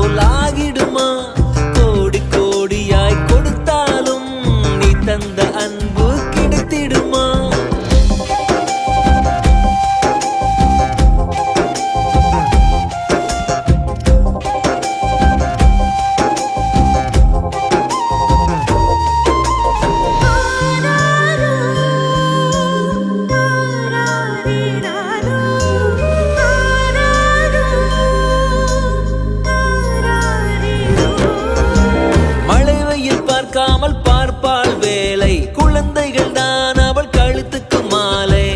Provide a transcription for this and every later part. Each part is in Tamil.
போல் ஆகிடுமா? கோடி கோடியாய் கொடுத்தாலும் நீ தந்த அன்பு கிடைத்திடுமா? பார்க்காமல் பார்ப்பாள் வேலை, குழந்தைகள் தான் அவள் கழுத்துக்கு மாலை.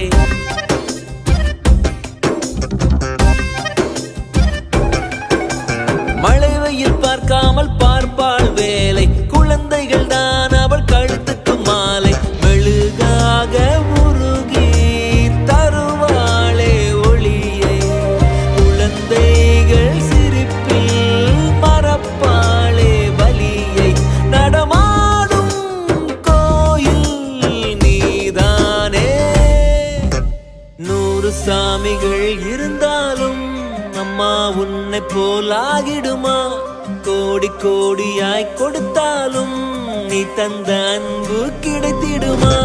மழை வெயில் பார்க்காமல் பார்ப்பாள் வேலை, குழந்தைகள் தான் அவள் கழுத்துக்கு மாலை. மெழுகாக உருகி தருவாளே ஒளியை, குழந்தைகள் சிரிப்பில் மறப்பாளே வலியை. நடமாடும் கோயில் நீதானே. 100 சாமிகள் இருந்தாலும் அம்மா உன்னை போல் ஆகிடுமா? கோடி கோடியாய் கொடுத்தாலும் நீ தந்த அன்பு கிடைத்திடுமா?